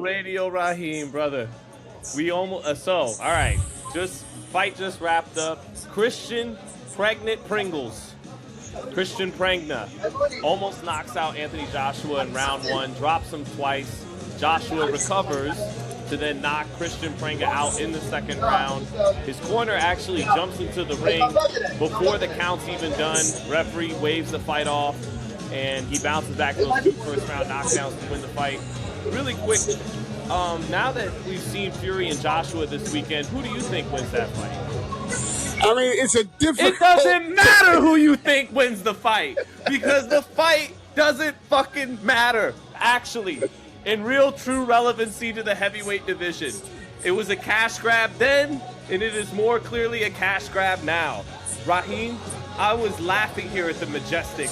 Radio Raheem, brother. We almost all right. Fight just wrapped up. Kristian Pregnant Pringles. Kristian Prenga almost knocks out Anthony Joshua in round 1, drops him twice. Joshua recovers to then knock Kristian Prenga out in the second round. His corner actually jumps into the ring before the count's even done. Referee waves the fight off, and he bounces back those 2 first-round knockdowns to win the fight. Really quick, now that we've seen Fury and Joshua this weekend, who do you think wins that fight? I mean, it's a different. It doesn't matter who you think wins the fight, because the fight doesn't fucking matter, actually. In real true relevancy to the heavyweight division. It was a cash grab then, and it is more clearly a cash grab now. Raheem, I was laughing here at the Majestic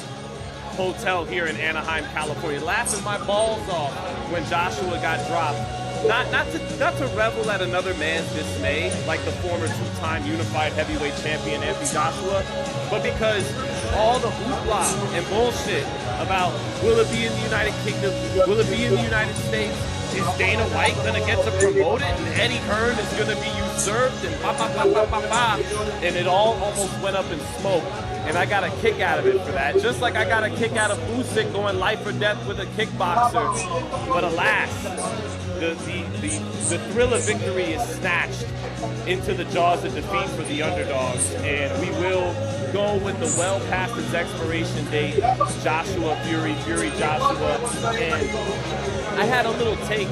Hotel here in Anaheim, California, laughing my balls off when Joshua got dropped. Not to revel at another man's dismay, like the former 2-time unified heavyweight champion Anthony Joshua, but because all the hoopla and bullshit about will it be in the United Kingdom, will it be in the United States, is Dana White gonna get to promote it, and Eddie Hearn is gonna be usurped, and and it all almost went up in smoke. And I got a kick out of it for that. Just like I got a kick out of Usyk going life or death with a kickboxer. But alas, the thrill of victory is snatched into the jaws of defeat for the underdogs. And we will go with the well past its expiration date, Joshua Fury, Fury Joshua. And I had a little take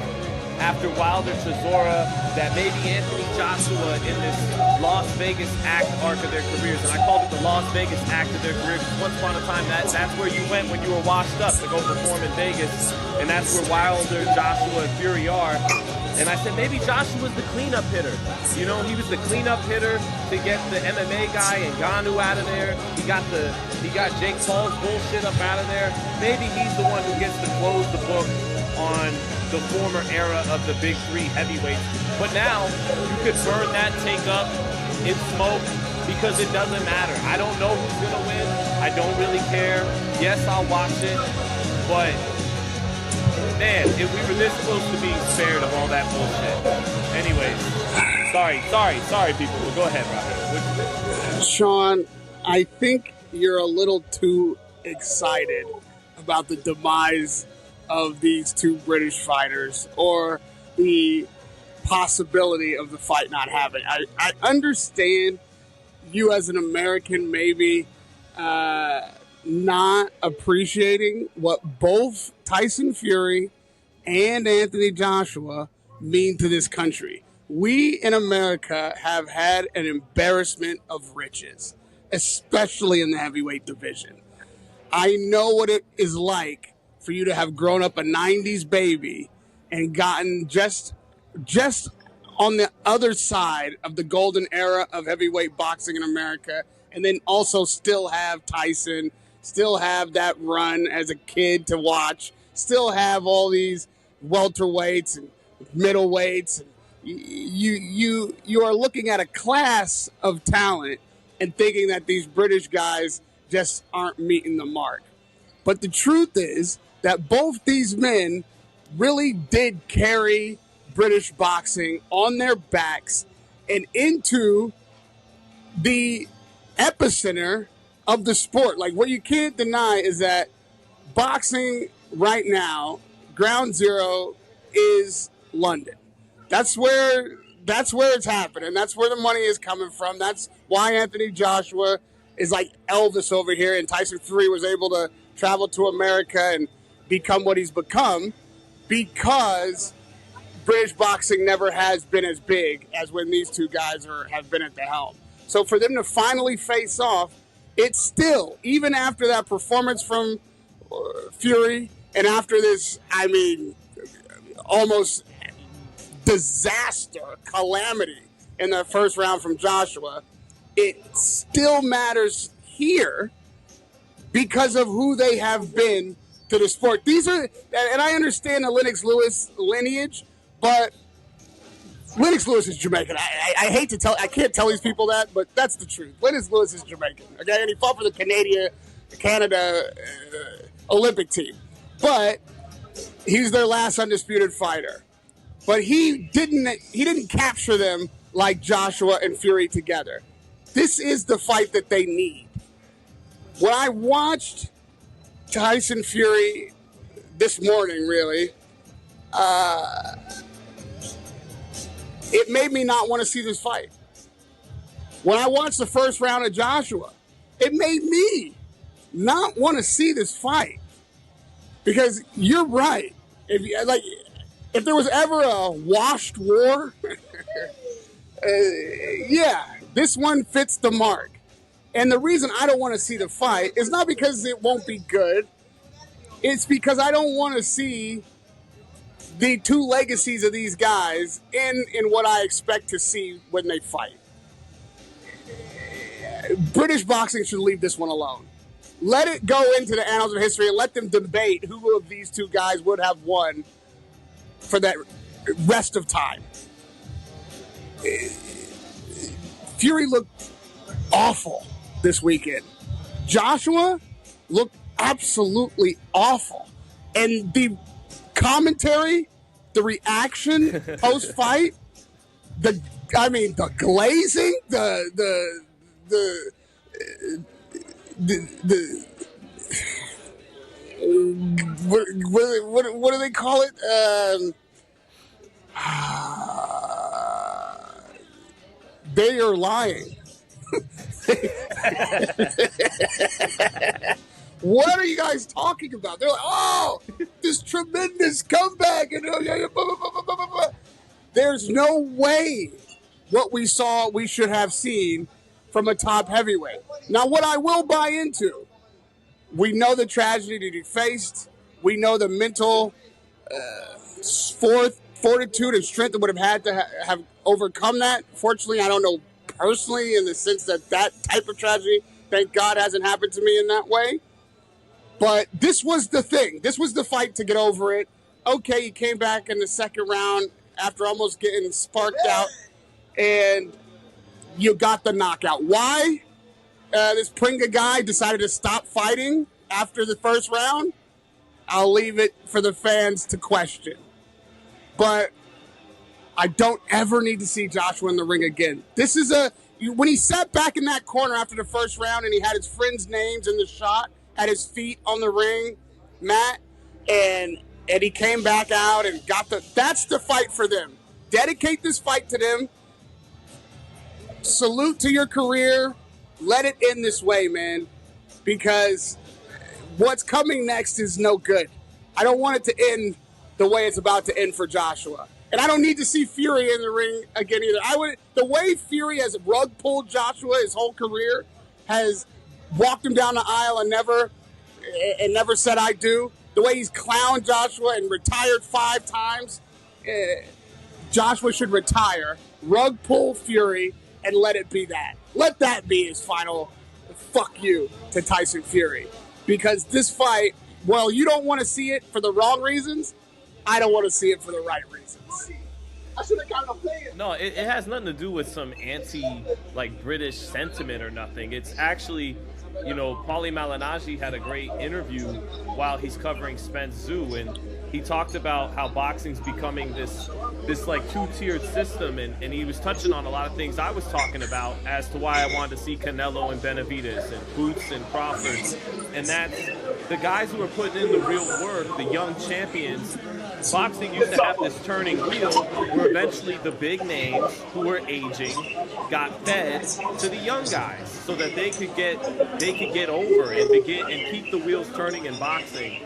after Wilder Chisora that maybe Anthony Joshua in this Las Vegas act arc of their careers, and I called it the Las Vegas act of their career because once upon a time that's where you went when you were washed up to go perform in Vegas, and that's where Wilder, Joshua, and Fury are. And I said maybe Joshua's the cleanup hitter. You know, he was the cleanup hitter to get the MMA guy and Ngannou out of there. He got Jake Paul's bullshit up out of there. Maybe he's the one who gets to close the book on the former era of the big 3 heavyweights. But now you could burn that take up in smoke because it doesn't matter. I don't know who's gonna win. I don't really care. Yes, I'll watch it, but man, if we were this close to being spared of all that bullshit. Anyways, sorry, people. Well, go ahead, Robert. Sean, I think you're a little too excited about the demise of these 2 British fighters or the possibility of the fight not happening. I understand you as an American maybe not appreciating what both Tyson Fury and Anthony Joshua mean to this country. We in America have had an embarrassment of riches, especially in the heavyweight division. I know what it is like for you to have grown up a 90s baby and gotten just on the other side of the golden era of heavyweight boxing in America, and then also still have Tyson, still have that run as a kid to watch, still have all these welterweights and middleweights. You are looking at a class of talent and thinking that these British guys just aren't meeting the mark. But the truth is that both these men really did carry British boxing on their backs and into the epicenter of the sport. Like, what you can't deny is that boxing right now, ground zero is London. That's where it's happening. That's where the money is coming from. That's why Anthony Joshua is like Elvis over here, and Tyson Fury was able to travel to America and become what he's become because British boxing never has been as big as when these 2 guys have been at the helm. So for them to finally face off, it's still, even after that performance from Fury and after this, I mean, almost disaster, calamity in the first round from Joshua, it still matters here because of who they have been to the sport. These are, and I understand the Lennox Lewis lineage, but Lennox Lewis is Jamaican. I hate to tell, I can't tell these people that, but that's the truth. Lennox Lewis is Jamaican, okay? And he fought for the Canada Olympic team. But he's their last undisputed fighter. but he didn't capture them like Joshua and Fury together. This is the fight that they need. When I watched Tyson Fury this morning, really, it made me not want to see this fight. When I watched the first round of Joshua, it made me not want to see this fight. Because you're right. If there was ever a washed war, yeah, this one fits the mark. And the reason I don't want to see the fight is not because it won't be good. It's because I don't want to see the two legacies of these guys in what I expect to see when they fight. British boxing should leave this one alone. Let it go into the annals of history and let them debate who of these two guys would have won for that rest of time. Fury looked awful this weekend. Joshua looked absolutely awful. And the commentary, the reaction post-fight, the glazing, what do they call it? They are lying. What are you guys talking about? They're like, oh, this tremendous comeback. And there's no way what we saw we should have seen from a top heavyweight. Now, what I will buy into, we know the tragedy that he faced. We know the mental fortitude and strength that would have had to have overcome that. Fortunately, I don't know personally in the sense that type of tragedy, thank God, hasn't happened to me in that way. But this was the thing. This was the fight to get over it. Okay, he came back in the second round after almost getting sparked out, and you got the knockout. Why this Prenga guy decided to stop fighting after the first round, I'll leave it for the fans to question. But I don't ever need to see Joshua in the ring again. This is when he sat back in that corner after the first round and he had his friends' names in the shot at his feet on the ring mat, and he came back out and that's the fight for them. Dedicate this fight to them. Salute to your career. Let it end this way, man, because what's coming next is no good. I don't want it to end the way it's about to end for Joshua. And I don't need to see Fury in the ring again either. The way Fury has rug pulled Joshua his whole career, has walked him down the aisle and never said I do. The way he's clowned Joshua and retired 5 times, Joshua should retire, rug pull Fury, and let it be that. Let that be his final fuck you to Tyson Fury. Because this fight, well, you don't want to see it for the wrong reasons. I don't want to see it for the right reasons. I should have gotten a play. No, it has nothing to do with some British sentiment or nothing. It's actually, Paulie Malignaggi had a great interview while he's covering Spence Zhu, and he talked about how boxing's becoming this two-tiered system, and he was touching on a lot of things I was talking about as to why I wanted to see Canelo and Benavidez and Boots and Crawford, and that's the guys who are putting in the real work, the young champions. Boxing used to have this turning wheel where eventually the big names who were aging got fed to the young guys so that they could get over and begin and keep the wheels turning in boxing.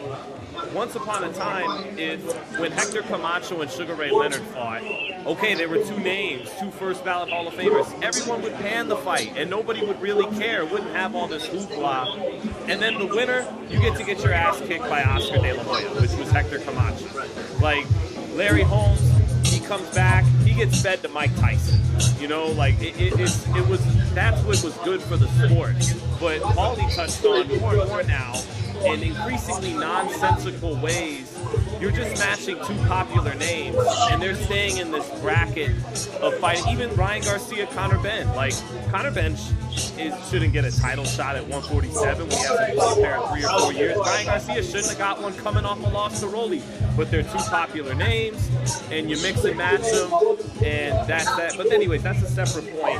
Once upon a time, when Hector Camacho and Sugar Ray Leonard fought, okay, there were 2 names, 2 first ballot Hall of Famers. Everyone would pan the fight, and nobody would really care, wouldn't have all this hoopla. And then the winner, you get to get your ass kicked by Oscar De La Hoya, which was Hector Camacho. Like Larry Holmes, he comes back, he gets fed to Mike Tyson. That's what was good for the sport. But Paulie touched on more and more now. in increasingly nonsensical ways, you're just matching two popular names, and they're staying in this bracket of fighting. Even Ryan Garcia, Conor Benn. Like, Conor Benn shouldn't get a title shot at 147 when he hasn't fought there in 3 or 4 years. Ryan Garcia shouldn't have got one coming off a loss to Rolly. But they're two popular names, and you mix and match them, and that's that. But anyways, that's a separate point.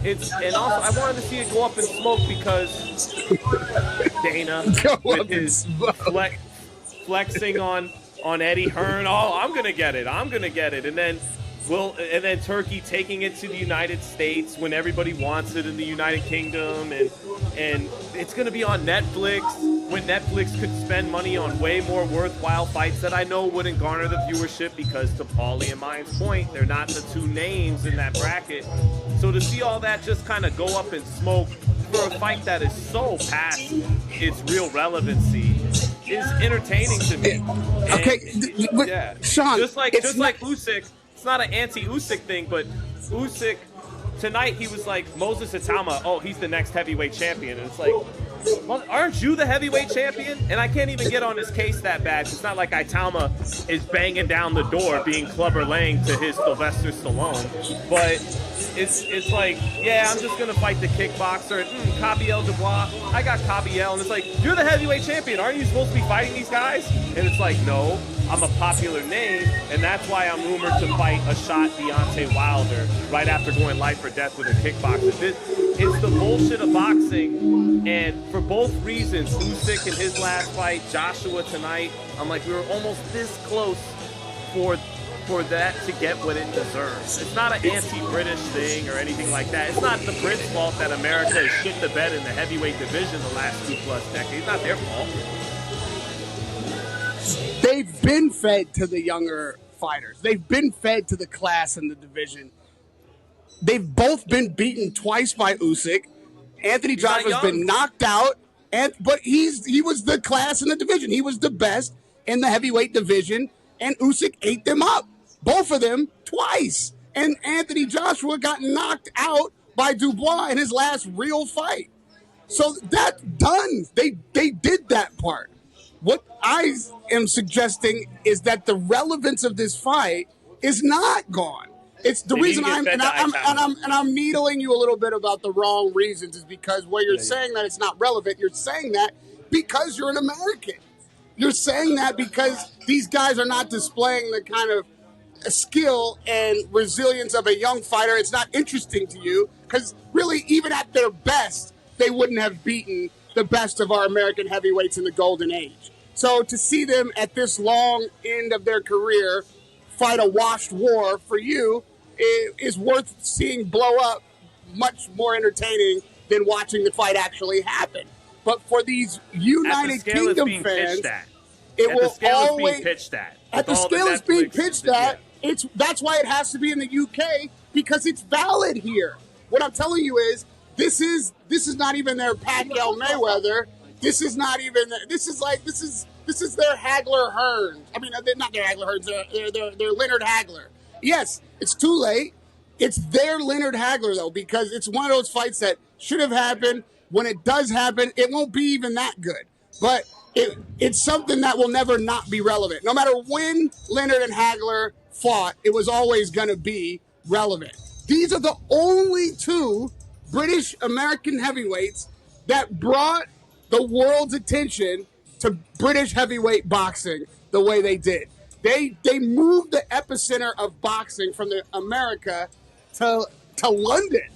And also, I wanted to see it go up in smoke because Dana, with his flexing on Eddie Hearn, I'm gonna get it, and then Turkey taking it to the United States when everybody wants it in the United Kingdom, and it's gonna be on Netflix when Netflix could spend money on way more worthwhile fights that I know wouldn't garner the viewership because, to Paulie and Mayan's point, they're not the two names in that bracket. So to see all that just kind of go up in smoke for a fight that is so past its real relevancy is entertaining to me. But yeah, Sean, just like Usyk, it's not an anti-Usyk thing, but Usyk tonight he was like Moses Itauma. Oh, he's the next heavyweight champion, and it's like, well, aren't you the heavyweight champion? And I can't even get on his case that bad. It's not like Itauma is banging down the door, being Clubber Lang to his Sylvester Stallone, but it's like, yeah, I'm just gonna fight the kickboxer. Kabiel Dubois, I got Kabiel, and it's like, you're the heavyweight champion. Aren't you supposed to be fighting these guys? And it's like, no, I'm a popular name, and that's why I'm rumored to fight a shot Deontay Wilder right after going life or death with a kickboxer. It's the bullshit of boxing, and for both reasons, Usyk in his last fight, Joshua tonight, I'm like, we were almost this close for that to get what it deserves. It's not an anti-British thing or anything like that. It's not the Brits' fault that America has shit the bed in the heavyweight division the last 2+ decades. It's not their fault. They've been fed to the younger fighters. They've been fed to the class in the division. They've both been beaten twice by Usyk. Anthony Joshua's been knocked out, but he was the class in the division. He was the best in the heavyweight division, and Usyk ate them up, both of them, twice. And Anthony Joshua got knocked out by Dubois in his last real fight. So that's done. They did that part. What I am suggesting is that the relevance of this fight is not gone. It's the reason I'm needling you a little bit about the wrong reasons is because where you're saying that it's not relevant, you're saying that because you're an American. You're saying that because these guys are not displaying the kind of skill and resilience of a young fighter. It's not interesting to you because really, even at their best, they wouldn't have beaten the best of our American heavyweights in the golden age. So to see them at this long end of their career fight a washed war for you is worth seeing blow up, much more entertaining than watching the fight actually happen. But for these United Kingdom fans, it will always at the scale it's being pitched at. That's why it has to be in the UK because it's valid here. What I'm telling you is this is not even their Pacquiao Mayweather. This is not even. This is their Hagler Hearns. I mean, they're not their Hagler Hearns. They're Leonard Hagler. Yes, it's too late. It's their Leonard Hagler though, because it's one of those fights that should have happened. When it does happen, it won't be even that good. But it's something that will never not be relevant. No matter when Leonard and Hagler fought, it was always going to be relevant. These are the only two British American heavyweights that brought the world's attention to British heavyweight boxing the way they did. They moved the epicenter of boxing from America to London.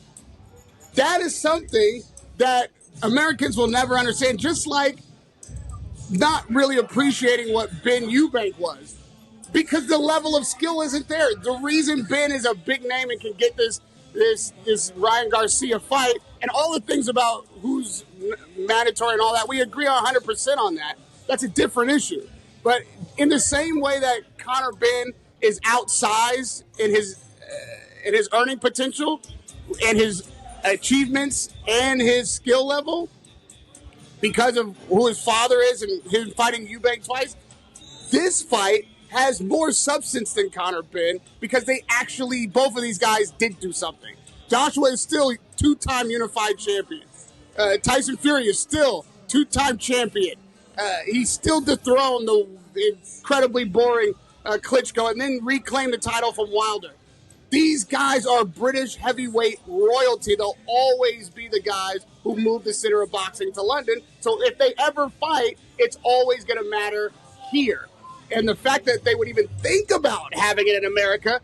That is something that Americans will never understand, just like not really appreciating what Ben Eubank was, because the level of skill isn't there. The reason Ben is a big name and can get this Ryan Garcia fight and all the things about who's mandatory and all that, we agree 100% on that. That's a different issue. But in the same way that Conor Benn is outsized in his earning potential and his achievements and his skill level because of who his father is and him fighting Eubank twice, this fight has more substance than Conor Benn because they actually, both of these guys did do something. Joshua is still two-time unified champion. Tyson Fury is still two-time champion. He still dethroned the incredibly boring Klitschko and then reclaimed the title from Wilder. These guys are British heavyweight royalty. They'll always be the guys who moved the center of boxing to London. So if they ever fight, it's always going to matter here. And the fact that they would even think about having it in America,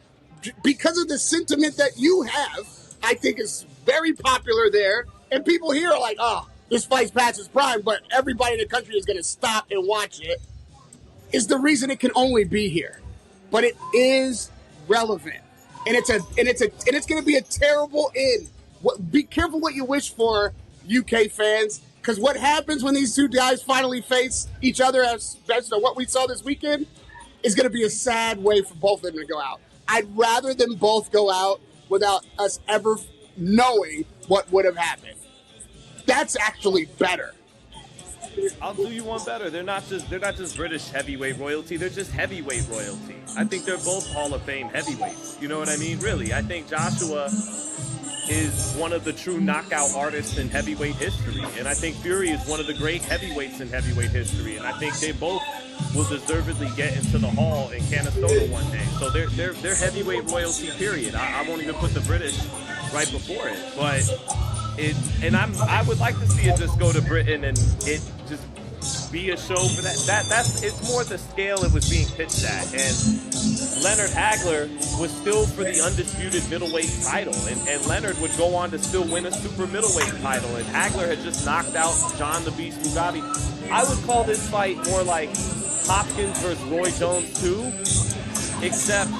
because of the sentiment that you have, I think is very popular there. And people here are like, oh, this fight's past its prime, but everybody in the country is going to stop and watch it, is the reason it can only be here. But it is relevant. And it's going to be a terrible end. Be careful what you wish for, UK fans, because what happens when these two guys finally face each other, as what we saw this weekend, is going to be a sad way for both of them to go out. I'd rather them both go out without us ever knowing what would have happened. That's actually better. I'll do you one better. They're not just British heavyweight royalty. They're just heavyweight royalty. I think they're both Hall of Fame heavyweights. You know what I mean? Really, I think Joshua is one of the true knockout artists in heavyweight history, and I think Fury is one of the great heavyweights in heavyweight history. And I think they both will deservedly get into the Hall in Canastota one day. So they're heavyweight royalty. Period. I won't even put the British right before it, but. I would like to see it just go to Britain and it just be a show for that. It's more the scale it was being pitched at. And Leonard Hagler was still for the undisputed middleweight title, and Leonard would go on to still win a super middleweight title. And Hagler had just knocked out John the Beast Mugabe. I would call this fight more like Hopkins versus Roy Jones 2, except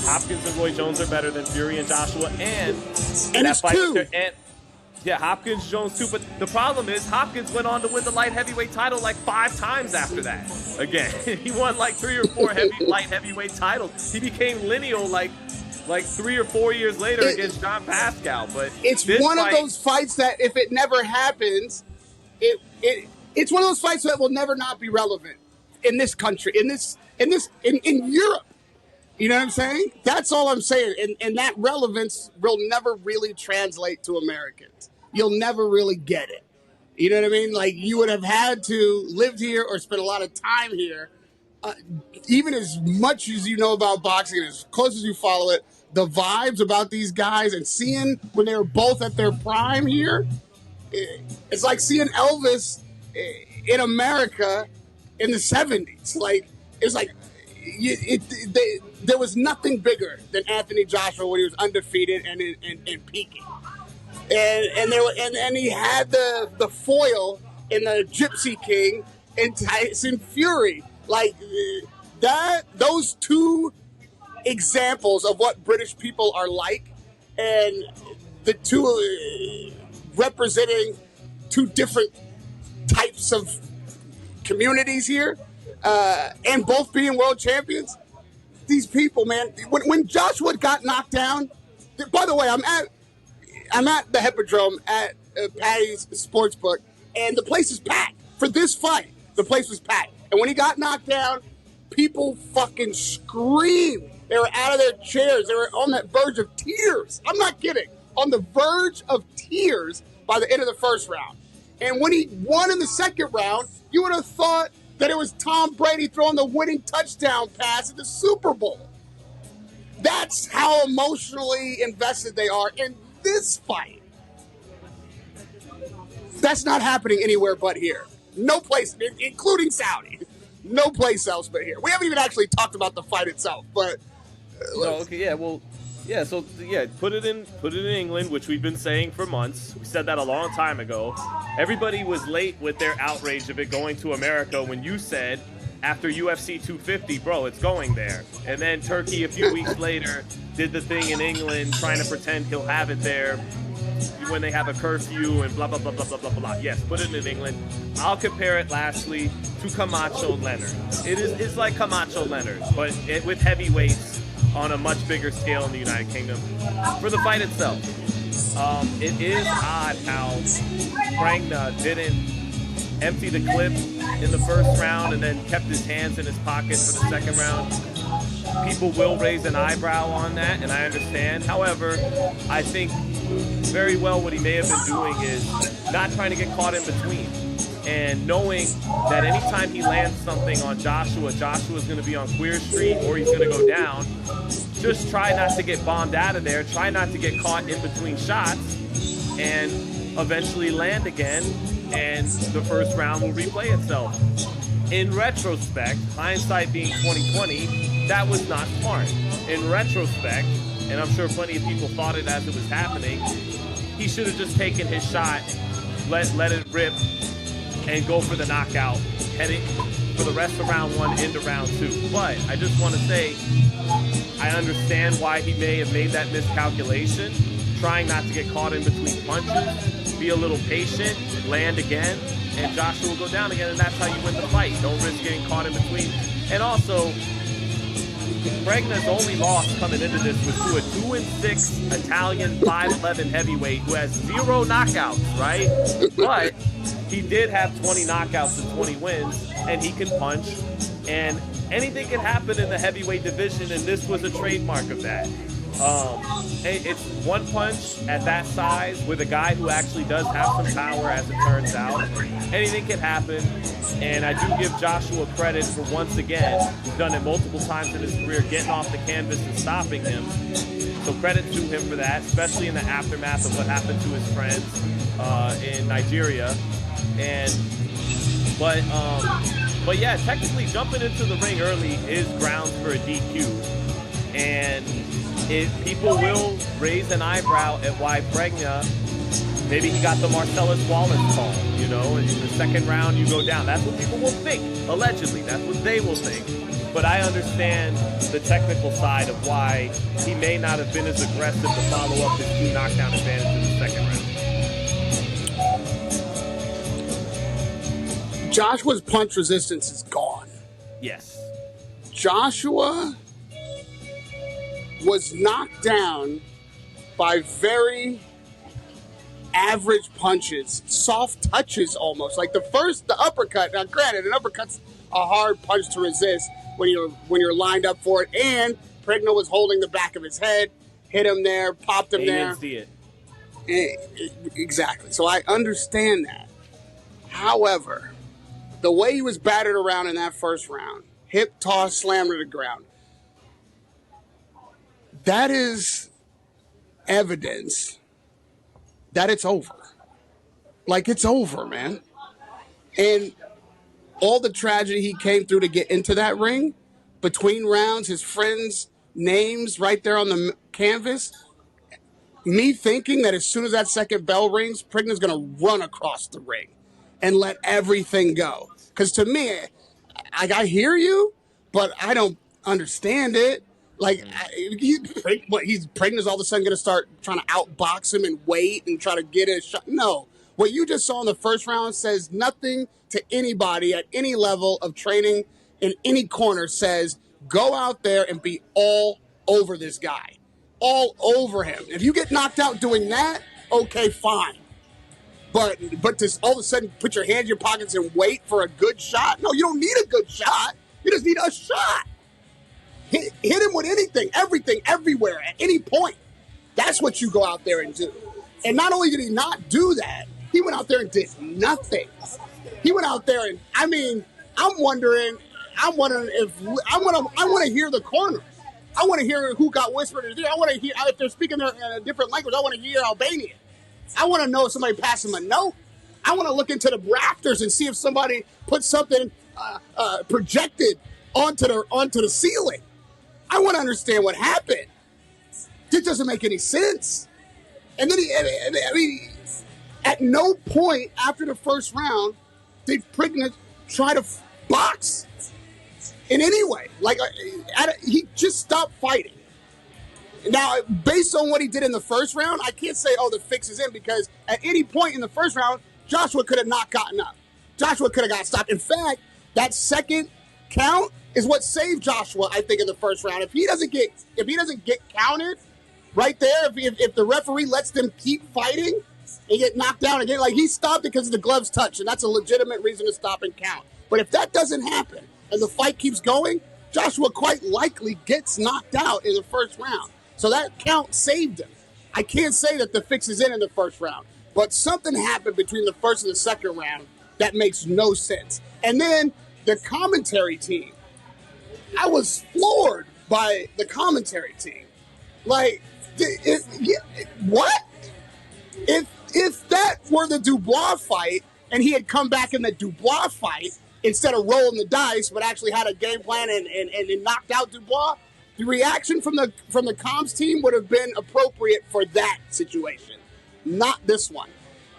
Hopkins and Roy Jones are better than Fury and Joshua, and that it's fight two. Yeah, Hopkins, Jones too, but the problem is Hopkins went on to win the light heavyweight title like 5 times after that. Again, he won like 3 or 4 light heavyweight titles. He became lineal like 3 or 4 years later against John Pascal. But it's one of those fights that if it never happens, it's one of those fights that will never not be relevant in this country, in Europe. You know what I'm saying? That's all I'm saying. And that relevance will never really translate to Americans. You'll never really get it. You know what I mean? Like, you would have had to live here or spend a lot of time here. Even as much as you know about boxing, as close as you follow it, the vibes about these guys and seeing when they were both at their prime here, it's like seeing Elvis in America in the 70s. Like, it's like, there was nothing bigger than Anthony Joshua when he was undefeated and peaking, and he had the foil in the Gypsy King and Tyson Fury, like that. Those two examples of what British people are like, and the two representing two different types of communities here. And both being world champions, these people, man. When Joshua got knocked down, by the way, I'm at the Hippodrome at Patty's Sportsbook, and the place is packed for this fight. The place was packed, and when he got knocked down, people fucking screamed. They were out of their chairs. They were on that verge of tears. I'm not kidding. On the verge of tears by the end of the first round. And when he won in the second round, you would have thought that it was Tom Brady throwing the winning touchdown pass at the Super Bowl. That's how emotionally invested they are in this fight. That's not happening anywhere but here. No place, including Saudi. No place else but here. We haven't even actually talked about the fight itself, but... put it in England, which we've been saying for months. We said that a long time ago. Everybody was late with their outrage of it going to America when you said, after UFC 250, bro, it's going there. And then Turkey a few weeks later did the thing in England, trying to pretend he'll have it there when they have a curfew and blah, blah, blah, blah, blah, blah, blah. Yes, put it in England. I'll compare it, lastly, to Camacho Leonard. It's like Camacho Leonard, but with heavyweights on a much bigger scale in the United Kingdom. For the fight itself, it is odd how Prenga didn't empty the clip in the first round and then kept his hands in his pocket for the second round. People will raise an eyebrow on that, and I understand. However, I think very well what he may have been doing is not trying to get caught in between. And knowing that anytime he lands something on Joshua's going to be on Queer Street or he's going to go down, just try not to get bombed out of there. Try not to get caught in between shots and eventually land again, and the first round will replay itself. In retrospect, hindsight being 2020, that was not smart. In retrospect, and I'm sure plenty of people thought it as it was happening, he should have just taken his shot, let it rip, and go for the knockout, heading for the rest of round one into round two. But I just want to say, I understand why he may have made that miscalculation, trying not to get caught in between punches, be a little patient, land again, and Joshua will go down again, and that's how you win the fight. Don't risk getting caught in between. And also, Prenga's only loss coming into this was to a 2-6 Italian 5'11" heavyweight who has 0 knockouts, right? But he did have 20 knockouts and 20 wins, and he can punch, and anything can happen in the heavyweight division, and this was a trademark of that. It's one punch at that size with a guy who actually does have some power, as it turns out. Anything can happen, and I do give Joshua credit for, once again, he's done it multiple times in his career, getting off the canvas and stopping him. So credit to him for that, especially in the aftermath of what happened to his friends in Nigeria. But yeah, technically jumping into the ring early is grounds for a DQ, and people will raise an eyebrow at why Prenga, maybe he got the Marcellus Wallace call, you know, in the second round you go down. That's what people will think, allegedly. That's what they will think. But I understand the technical side of why he may not have been as aggressive to follow up his 2 knockdown advantage in the second round. Joshua's punch resistance is gone. Yes. Joshua was knocked down by very average punches, soft touches almost. Like the uppercut. Now, granted, an uppercut's a hard punch to resist when you're lined up for it. And Prenga was holding the back of his head, hit him there, popped him there. He didn't see it. Exactly. So I understand that. However, the way he was battered around in that first round, hip toss, slam to the ground, that is evidence that it's over. Like, it's over, man. And all the tragedy he came through to get into that ring, between rounds, his friends' names right there on the canvas, me thinking that as soon as that second bell rings, Prenga's going to run across the ring and let everything go. Because to me, I hear you, but I don't understand it. Like, Prenga's all of a sudden going to start trying to outbox him and wait and try to get a shot. No. What you just saw in the first round says nothing to anybody at any level of training in any corner. Says go out there and be all over this guy. All over him. If you get knocked out doing that, okay, fine. But to all of a sudden put your hands in your pockets and wait for a good shot? No, you don't need a good shot. You just need a shot. Hit him with anything, everything, everywhere, at any point. That's what you go out there and do. And not only did he not do that, he went out there and did nothing. He went out there and, I want to hear the corner. I want to hear who got whispered in his ear. I want to hear, if they're speaking in a different language, I want to hear Albania. I want to know if somebody passed him a note. I want to look into the rafters and see if somebody put something projected onto the ceiling. I want to understand what happened. It doesn't make any sense. And then at no point after the first round did Prenga try to box in any way. Like, he just stopped fighting. Now, based on what he did in the first round, I can't say, the fix is in, because at any point in the first round, Joshua could have not gotten up. Joshua could have got stopped. In fact, that second count is what saved Joshua, I think, in the first round. If he doesn't get counted right there, if the referee lets them keep fighting and get knocked down again, like, he stopped because of the gloves touch, and that's a legitimate reason to stop and count. But if that doesn't happen and the fight keeps going, Joshua quite likely gets knocked out in the first round. So that count saved him. I can't say that the fix is in the first round, but something happened between the first and the second round That makes no sense. And then the commentary team. I was floored by the commentary team. Like, what? If that were the Dubois fight and he had come back in the Dubois fight instead of rolling the dice, but actually had a game plan and knocked out Dubois, the reaction from the comms team would have been appropriate for that situation, not this one.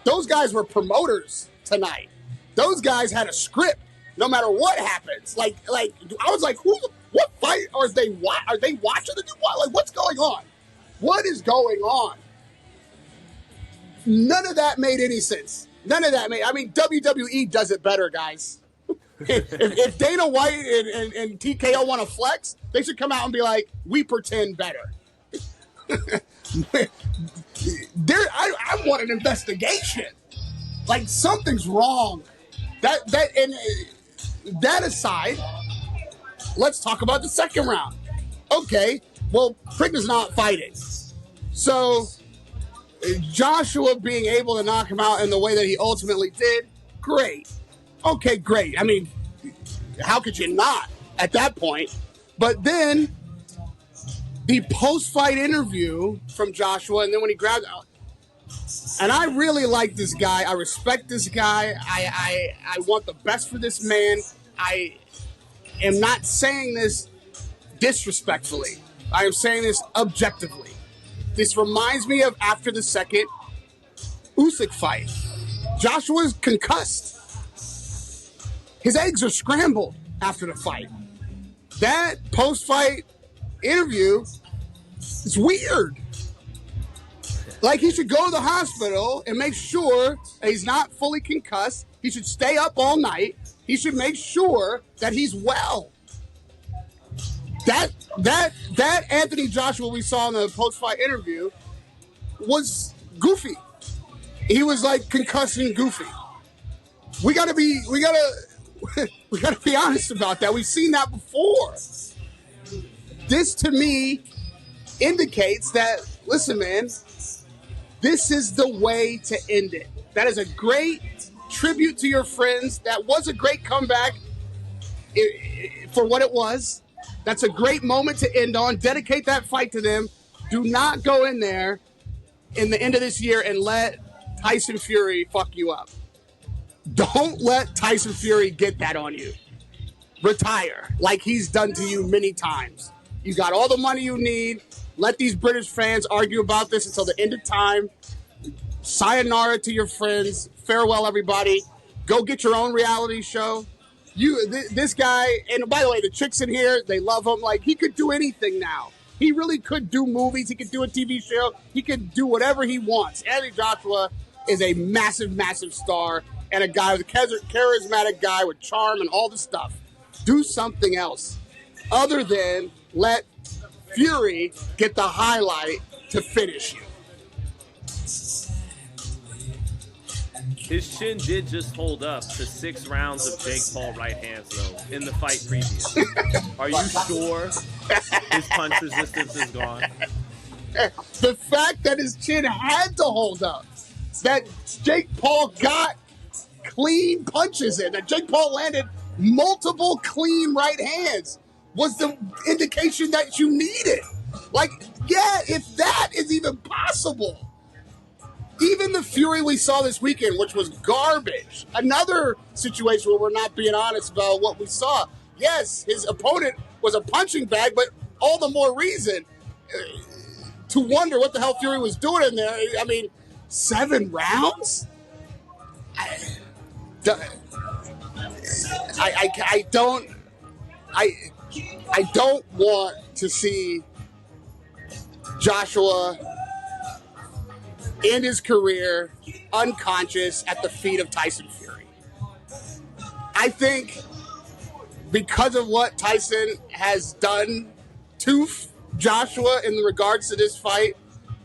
Those guys were promoters tonight. Those guys had a script. No matter what happens, like I was like, what fight are they watching the Dubois? Like, what's going on? What is going on? None of that made any sense. None of that made. I mean, WWE does it better, guys. if Dana White and TKO want to flex, they should come out and be like, we pretend better. I want an investigation. Like, something's wrong. That aside, let's talk about the second round. Okay, well, Prenga's not fighting. So, Joshua being able to knock him out in the way that he ultimately did, great. Okay, great. I mean, how could you not at that point? But then, the post-fight interview from Joshua, and then when he grabbed out, and I really like this guy. I respect this guy. I want the best for this man. I am not saying this disrespectfully. I am saying this objectively. This reminds me of after the second Usyk fight. Joshua's concussed. His eggs are scrambled after the fight. That post-fight interview is weird. Like, he should go to the hospital and make sure that he's not fully concussed. He should stay up all night. He should make sure that he's well. That Anthony Joshua we saw in the post-fight interview was goofy. He was like concussing goofy. We gotta be honest about that. We've seen that before. This to me indicates that, listen, man, this is the way to end it. That is a great tribute to your friends. That was a great comeback for what it was. That's a great moment to end on. Dedicate that fight to them. Do not go in there in the end of this year and let Tyson Fury fuck you up. Don't let Tyson Fury get that on you. Retire like he's done to you many times. You got all the money you need. Let these British fans argue about this until the end of time. Sayonara to your friends. Farewell, everybody. Go get your own reality show. This guy, and by the way, the chicks in here, they love him. Like, he could do anything now. He really could do movies. He could do a TV show. He could do whatever he wants. Anthony Joshua is a massive, massive star and a guy with a charismatic guy with charm and all the stuff. Do something else other than let Fury get the highlight to finish you. His chin did just hold up to 6 rounds of Jake Paul right hands, though, in the fight previous. Are you sure his punch resistance is gone? The fact that his chin had to hold up, that Jake Paul got clean punches in, that Jake Paul landed multiple clean right hands, was the indication that you needed. Like, yeah, if that is even possible. Even the Fury we saw this weekend, which was garbage. Another situation where we're not being honest about what we saw. Yes, his opponent was a punching bag, but all the more reason to wonder what the hell Fury was doing in there. I mean, 7 rounds? I don't want to see Joshua end his career unconscious at the feet of Tyson Fury. I think because of what Tyson has done to Joshua in regards to this fight,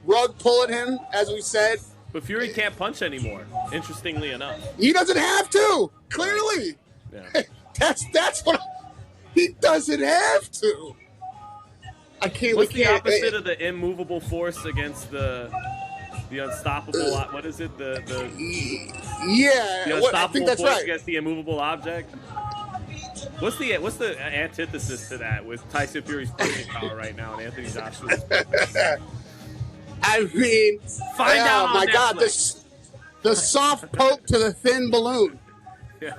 rug pulling him, as we said. But Fury can't punch anymore, interestingly enough. He doesn't have to, clearly. Yeah. That's what he doesn't have to. I can't. What's the opposite of the immovable force against the The unstoppable. What is it? The Yeah, the I unstoppable think that's force right. against the immovable object. What's the antithesis to that with Tyson Fury's punching power right now and Anthony Joshua's? I mean, Find out oh on my God, Netflix. the soft poke to the thin balloon. Yeah.